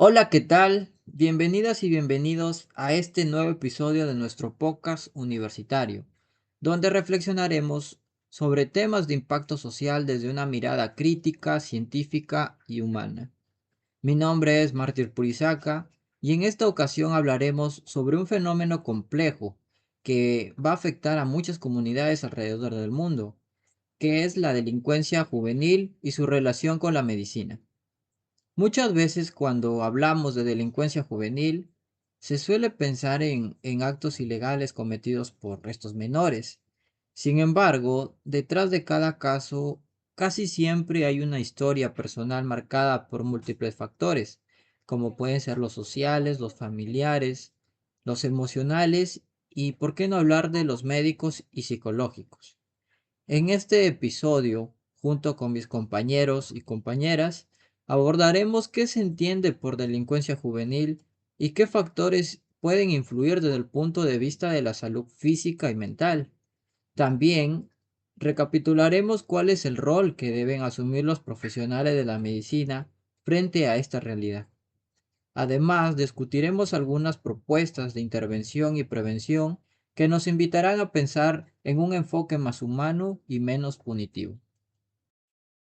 Hola, ¿qué tal? Bienvenidas y bienvenidos a este nuevo episodio de nuestro podcast universitario, donde reflexionaremos sobre temas de impacto social desde una mirada crítica, científica y humana. Mi nombre es Mártir Purizaca y en esta ocasión hablaremos sobre un fenómeno complejo que va a afectar a muchas comunidades alrededor del mundo, que es la delincuencia juvenil y su relación con la medicina. Muchas veces cuando hablamos de delincuencia juvenil, se suele pensar en actos ilegales cometidos por estos menores. Sin embargo, detrás de cada caso, casi siempre hay una historia personal marcada por múltiples factores, como pueden ser los sociales, los familiares, los emocionales y, ¿por qué no hablar de los médicos y psicológicos? En este episodio, junto con mis compañeros y compañeras, abordaremos qué se entiende por delincuencia juvenil y qué factores pueden influir desde el punto de vista de la salud física y mental. También recapitularemos cuál es el rol que deben asumir los profesionales de la medicina frente a esta realidad. Además, discutiremos algunas propuestas de intervención y prevención que nos invitarán a pensar en un enfoque más humano y menos punitivo.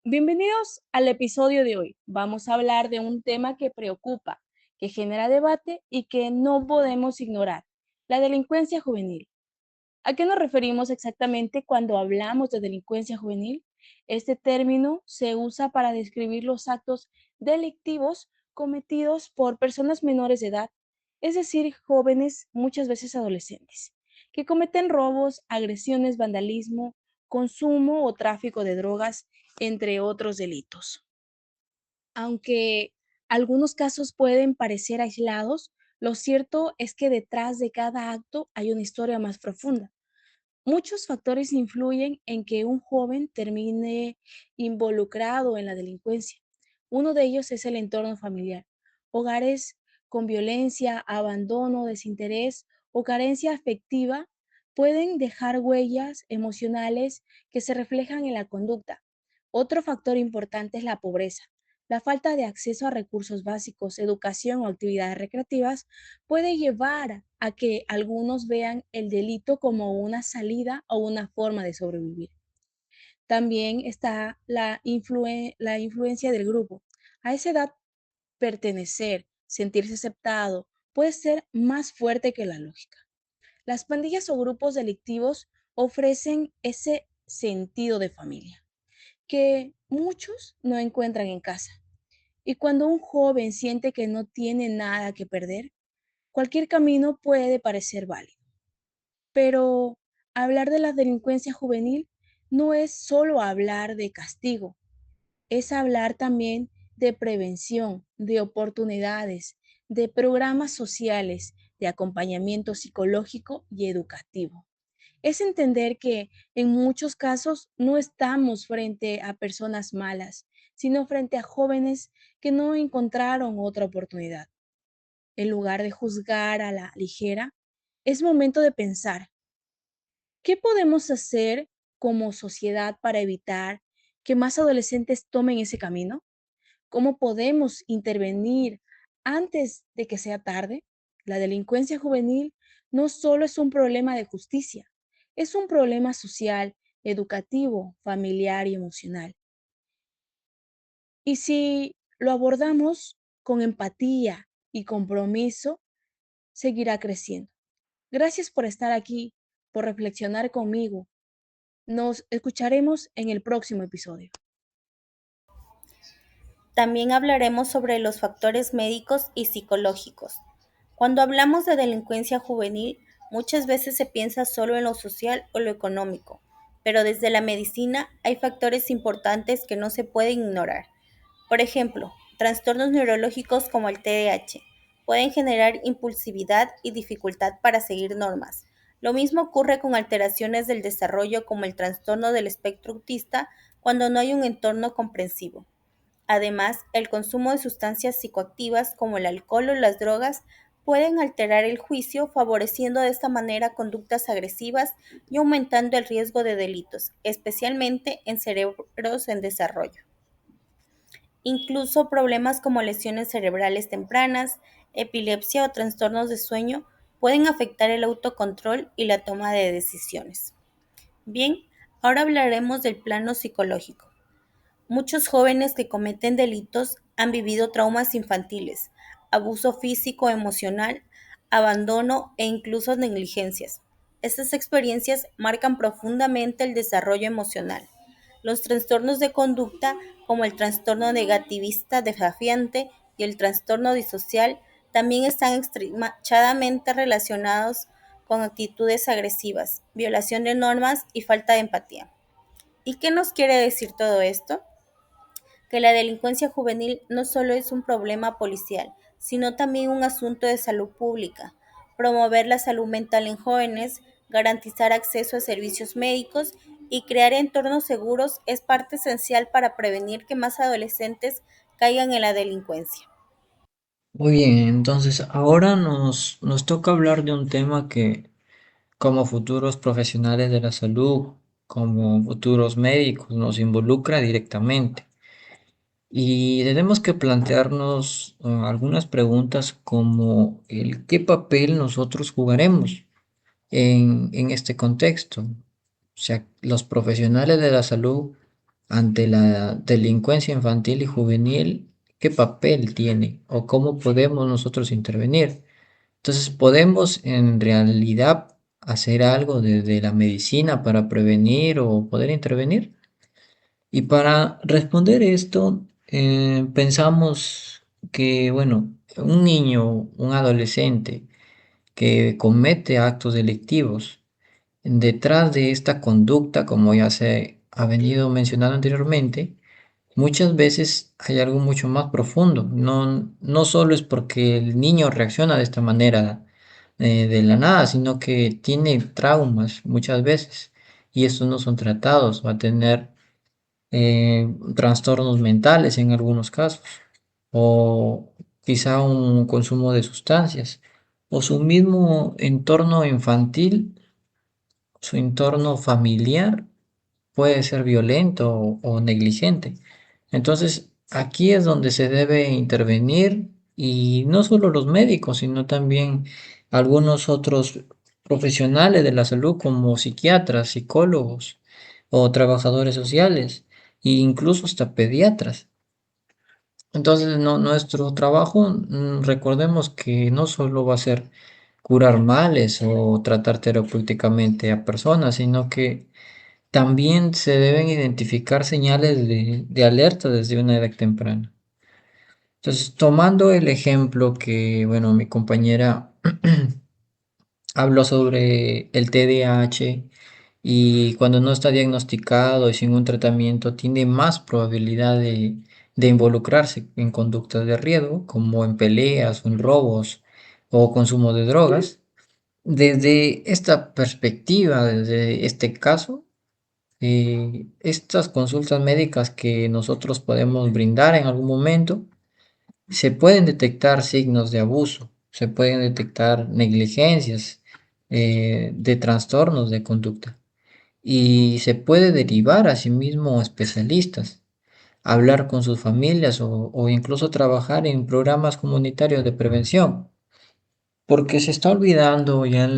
Bienvenidos al episodio de hoy. Vamos a hablar de un tema que preocupa, que genera debate y que no podemos ignorar, la delincuencia juvenil. ¿A qué nos referimos exactamente cuando hablamos de delincuencia juvenil? Este término se usa para describir los actos delictivos cometidos por personas menores de edad, es decir, jóvenes, muchas veces adolescentes, que cometen robos, agresiones, vandalismo, consumo o tráfico de drogas, entre otros delitos. Aunque algunos casos pueden parecer aislados, lo cierto es que detrás de cada acto hay una historia más profunda. Muchos factores influyen en que un joven termine involucrado en la delincuencia. Uno de ellos es el entorno familiar. Hogares con violencia, abandono, desinterés o carencia afectiva pueden dejar huellas emocionales que se reflejan en la conducta. Otro factor importante es la pobreza. La falta de acceso a recursos básicos, educación o actividades recreativas puede llevar a que algunos vean el delito como una salida o una forma de sobrevivir. También está la influencia del grupo. A esa edad, pertenecer, sentirse aceptado, puede ser más fuerte que la lógica. Las pandillas o grupos delictivos ofrecen ese sentido de familia que muchos no encuentran en casa. Y cuando un joven siente que no tiene nada que perder, cualquier camino puede parecer válido. Pero hablar de la delincuencia juvenil no es solo hablar de castigo, es hablar también de prevención, de oportunidades, de programas sociales, de acompañamiento psicológico y educativo. Es entender que en muchos casos no estamos frente a personas malas, sino frente a jóvenes que no encontraron otra oportunidad. En lugar de juzgar a la ligera, es momento de pensar, ¿qué podemos hacer como sociedad para evitar que más adolescentes tomen ese camino? ¿Cómo podemos intervenir antes de que sea tarde? La delincuencia juvenil no solo es un problema de justicia, es un problema social, educativo, familiar y emocional. Y si lo abordamos con empatía y compromiso, seguirá creciendo. Gracias por estar aquí, por reflexionar conmigo. Nos escucharemos en el próximo episodio. También hablaremos sobre los factores médicos y psicológicos. Cuando hablamos de delincuencia juvenil, muchas veces se piensa solo en lo social o lo económico, pero desde la medicina hay factores importantes que no se pueden ignorar. Por ejemplo, trastornos neurológicos como el TDAH pueden generar impulsividad y dificultad para seguir normas. Lo mismo ocurre con alteraciones del desarrollo como el trastorno del espectro autista cuando no hay un entorno comprensivo. Además, el consumo de sustancias psicoactivas como el alcohol o las drogas pueden alterar el juicio, favoreciendo de esta manera conductas agresivas y aumentando el riesgo de delitos, especialmente en cerebros en desarrollo. Incluso problemas como lesiones cerebrales tempranas, epilepsia o trastornos de sueño pueden afectar el autocontrol y la toma de decisiones. Bien, ahora hablaremos del plano psicológico. Muchos jóvenes que cometen delitos han vivido traumas infantiles, abuso físico, emocional, abandono e incluso negligencias. Estas experiencias marcan profundamente el desarrollo emocional. Los trastornos de conducta, como el trastorno negativista desafiante y el trastorno disocial, también están extremadamente relacionados con actitudes agresivas, violación de normas y falta de empatía. ¿Y qué nos quiere decir todo esto? Que la delincuencia juvenil no solo es un problema policial, sino también un asunto de salud pública. Promover la salud mental en jóvenes, garantizar acceso a servicios médicos y crear entornos seguros es parte esencial para prevenir que más adolescentes caigan en la delincuencia. Muy bien, entonces ahora nos toca hablar de un tema que como futuros profesionales de la salud, como futuros médicos, nos involucra directamente. Y tenemos que plantearnos algunas preguntas como el qué papel nosotros jugaremos en este contexto. O sea, los profesionales de la salud ante la delincuencia infantil y juvenil, ¿qué papel tiene o cómo podemos nosotros intervenir? Entonces, ¿podemos en realidad hacer algo desde la medicina para prevenir o poder intervenir? Y para responder esto, pensamos que, bueno, un niño, un adolescente que comete actos delictivos, detrás de esta conducta, como ya se ha venido mencionando anteriormente, muchas veces hay algo mucho más profundo. No solo es porque el niño reacciona de esta manera de la nada, sino que tiene traumas muchas veces y estos no son tratados. Va a tener trastornos mentales en algunos casos o quizá un consumo de sustancias o su mismo entorno infantil, su entorno familiar puede ser violento o negligente. Entonces, aquí es donde se debe intervenir y no solo los médicos, sino también algunos otros profesionales de la salud como psiquiatras, psicólogos o trabajadores sociales e incluso hasta pediatras. Entonces, nuestro trabajo, recordemos que no solo va a ser curar males o tratar terapéuticamente a personas, sino que también se deben identificar señales de alerta desde una edad temprana. Entonces, tomando el ejemplo que, bueno, mi compañera habló sobre el TDAH y cuando no está diagnosticado y sin un tratamiento, tiene más probabilidad de involucrarse en conductas de riesgo, como en peleas o en robos o consumo de drogas. Desde esta perspectiva, desde este caso, estas consultas médicas que nosotros podemos brindar en algún momento, se pueden detectar signos de abuso, se pueden detectar negligencias de trastornos de conducta y se puede derivar a sí mismo a especialistas, hablar con sus familias o incluso trabajar en programas comunitarios de prevención, porque se está olvidando ya en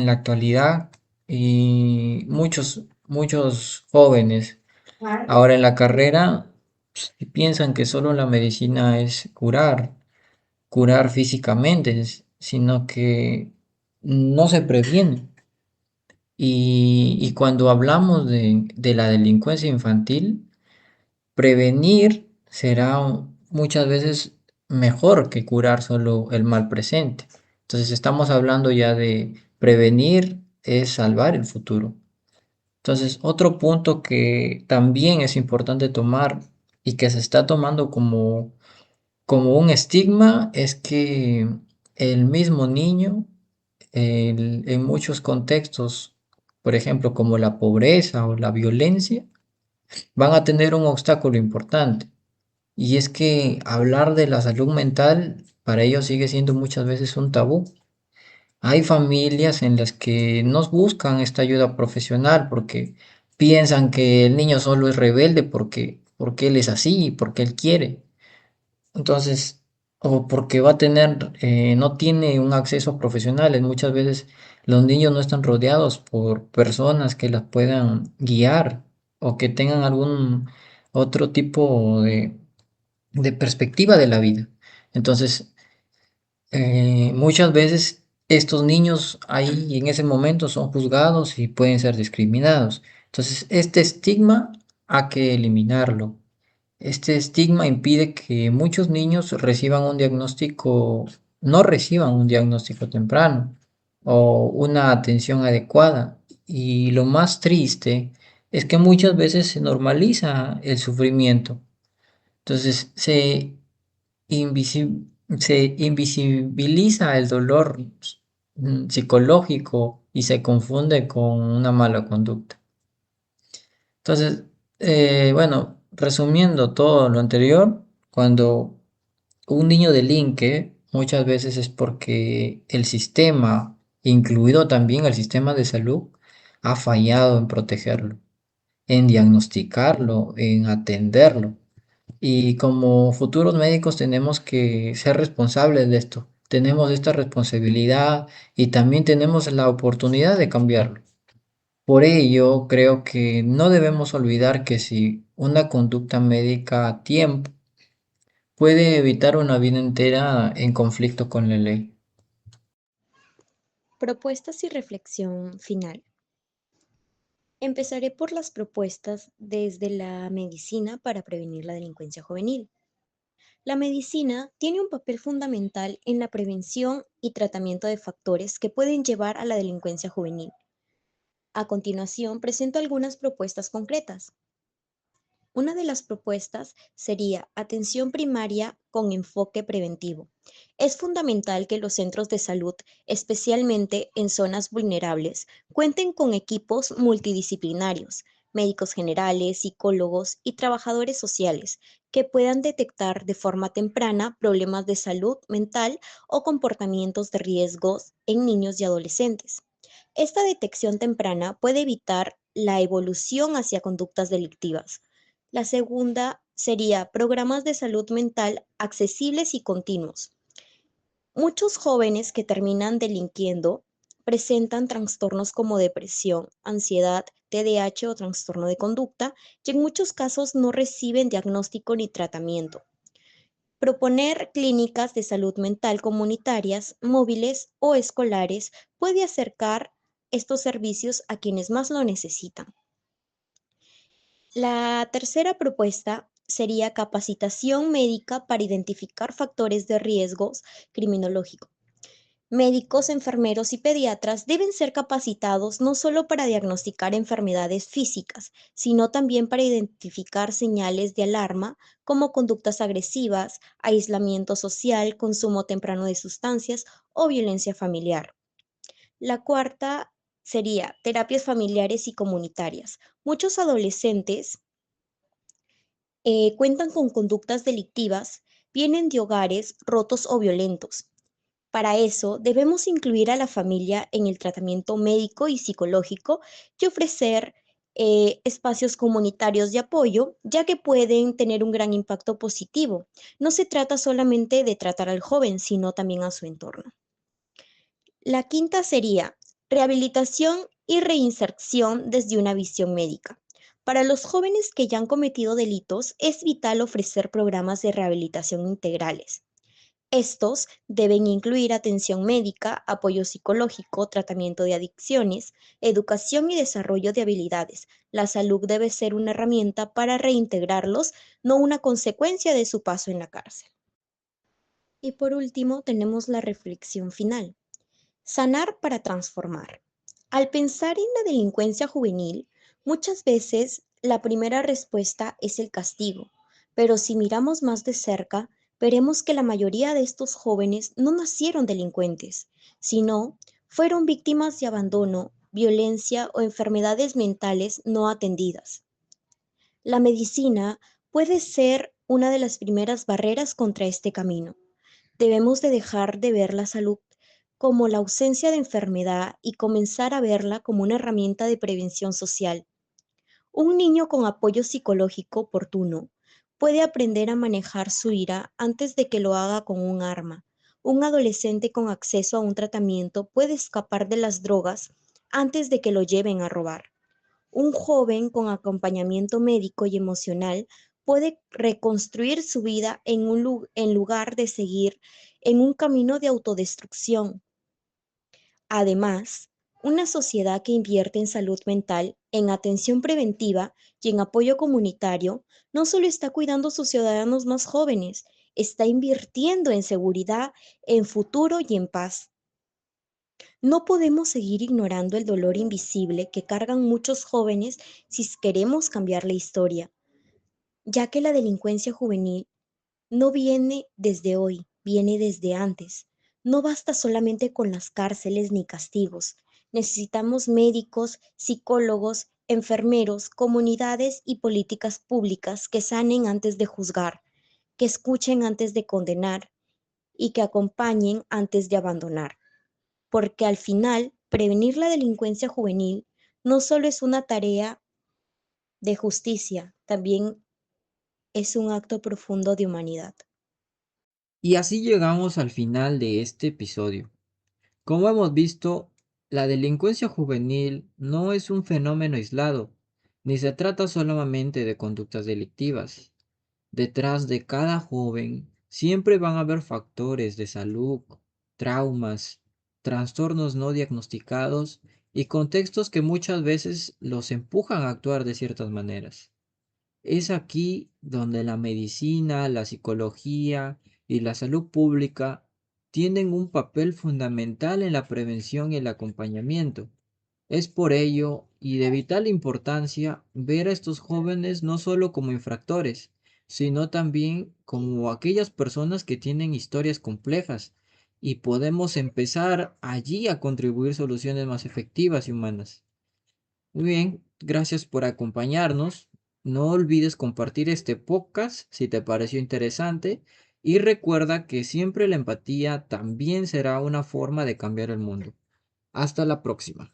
la actualidad y muchos jóvenes ahora en la carrera pues, piensan que solo la medicina es curar físicamente, sino que no se previene. Y cuando hablamos de la delincuencia infantil, prevenir será muchas veces mejor que curar solo el mal presente. Entonces estamos hablando ya de prevenir es salvar el futuro. Entonces, otro punto que también es importante tomar y que se está tomando como un estigma es que el mismo niño, en muchos contextos, por ejemplo, como la pobreza o la violencia, van a tener un obstáculo importante. Y es que hablar de la salud mental para ellos sigue siendo muchas veces un tabú. Hay familias en las que no buscan esta ayuda profesional porque piensan que el niño solo es rebelde porque porque él es así, porque él quiere. Entonces, o porque va a tener, no tiene un acceso a profesionales. Muchas veces los niños no están rodeados por personas que las puedan guiar o que tengan algún otro tipo de perspectiva de la vida. Entonces, muchas veces estos niños ahí en ese momento son juzgados y pueden ser discriminados. Entonces, este estigma hay que eliminarlo. Este estigma impide que muchos niños reciban un diagnóstico, no reciban un diagnóstico temprano o una atención adecuada. Y lo más triste es que muchas veces se normaliza el sufrimiento. Entonces invisi- se invisibiliza el dolor psicológico y se confunde con una mala conducta. Entonces, bueno, resumiendo todo lo anterior, cuando un niño delinque, muchas veces es porque el sistema, incluido también el sistema de salud, ha fallado en protegerlo, en diagnosticarlo, en atenderlo. Y como futuros médicos tenemos que ser responsables de esto. Tenemos esta responsabilidad y también tenemos la oportunidad de cambiarlo. Por ello, creo que no debemos olvidar que si una conducta médica a tiempo puede evitar una vida entera en conflicto con la ley. Propuestas y reflexión final. Empezaré por las propuestas desde la medicina para prevenir la delincuencia juvenil. La medicina tiene un papel fundamental en la prevención y tratamiento de factores que pueden llevar a la delincuencia juvenil. A continuación, presento algunas propuestas concretas. Una de las propuestas sería atención primaria con enfoque preventivo. Es fundamental que los centros de salud, especialmente en zonas vulnerables, cuenten con equipos multidisciplinarios, médicos generales, psicólogos y trabajadores sociales que puedan detectar de forma temprana problemas de salud mental o comportamientos de riesgos en niños y adolescentes. Esta detección temprana puede evitar la evolución hacia conductas delictivas. La segunda sería programas de salud mental accesibles y continuos. Muchos jóvenes que terminan delinquiendo presentan trastornos como depresión, ansiedad, TDAH o trastorno de conducta y en muchos casos no reciben diagnóstico ni tratamiento. Proponer clínicas de salud mental comunitarias, móviles o escolares puede acercar estos servicios a quienes más lo necesitan. La tercera propuesta sería capacitación médica para identificar factores de riesgos criminológico. Médicos, enfermeros y pediatras deben ser capacitados no solo para diagnosticar enfermedades físicas, sino también para identificar señales de alarma como conductas agresivas, aislamiento social, consumo temprano de sustancias o violencia familiar. La cuarta sería terapias familiares y comunitarias. Muchos adolescentes cuentan con conductas delictivas, vienen de hogares rotos o violentos. Para eso, debemos incluir a la familia en el tratamiento médico y psicológico y ofrecer espacios comunitarios de apoyo, ya que pueden tener un gran impacto positivo. No se trata solamente de tratar al joven, sino también a su entorno. La quinta sería rehabilitación y reinserción desde una visión médica. Para los jóvenes que ya han cometido delitos, es vital ofrecer programas de rehabilitación integrales. Estos deben incluir atención médica, apoyo psicológico, tratamiento de adicciones, educación y desarrollo de habilidades. La salud debe ser una herramienta para reintegrarlos, no una consecuencia de su paso en la cárcel. Y por último, tenemos la reflexión final. Sanar para transformar. Al pensar en la delincuencia juvenil, muchas veces la primera respuesta es el castigo, pero si miramos más de cerca, veremos que la mayoría de estos jóvenes no nacieron delincuentes, sino fueron víctimas de abandono, violencia o enfermedades mentales no atendidas. La medicina puede ser una de las primeras barreras contra este camino. Debemos de dejar de ver la salud como la ausencia de enfermedad y comenzar a verla como una herramienta de prevención social. Un niño con apoyo psicológico oportuno puede aprender a manejar su ira antes de que lo haga con un arma. Un adolescente con acceso a un tratamiento puede escapar de las drogas antes de que lo lleven a robar. Un joven con acompañamiento médico y emocional puede reconstruir su vida en lugar de seguir en un camino de autodestrucción. Además, una sociedad que invierte en salud mental, en atención preventiva y en apoyo comunitario, no solo está cuidando a sus ciudadanos más jóvenes, está invirtiendo en seguridad, en futuro y en paz. No podemos seguir ignorando el dolor invisible que cargan muchos jóvenes si queremos cambiar la historia, ya que la delincuencia juvenil no viene desde hoy, viene desde antes. No basta solamente con las cárceles ni castigos. Necesitamos médicos, psicólogos, enfermeros, comunidades y políticas públicas que sanen antes de juzgar, que escuchen antes de condenar y que acompañen antes de abandonar. Porque al final, prevenir la delincuencia juvenil no solo es una tarea de justicia, también es un acto profundo de humanidad. Y así llegamos al final de este episodio. Como hemos visto, la delincuencia juvenil no es un fenómeno aislado, ni se trata solamente de conductas delictivas. Detrás de cada joven siempre van a haber factores de salud, traumas, trastornos no diagnosticados y contextos que muchas veces los empujan a actuar de ciertas maneras. Es aquí donde la medicina, la psicología y la salud pública tienen un papel fundamental en la prevención y el acompañamiento. Es por ello y de vital importancia ver a estos jóvenes no solo como infractores, sino también como aquellas personas que tienen historias complejas y podemos empezar allí a contribuir soluciones más efectivas y humanas. Muy bien, gracias por acompañarnos. No olvides compartir este podcast si te pareció interesante y recuerda que siempre la empatía también será una forma de cambiar el mundo. Hasta la próxima.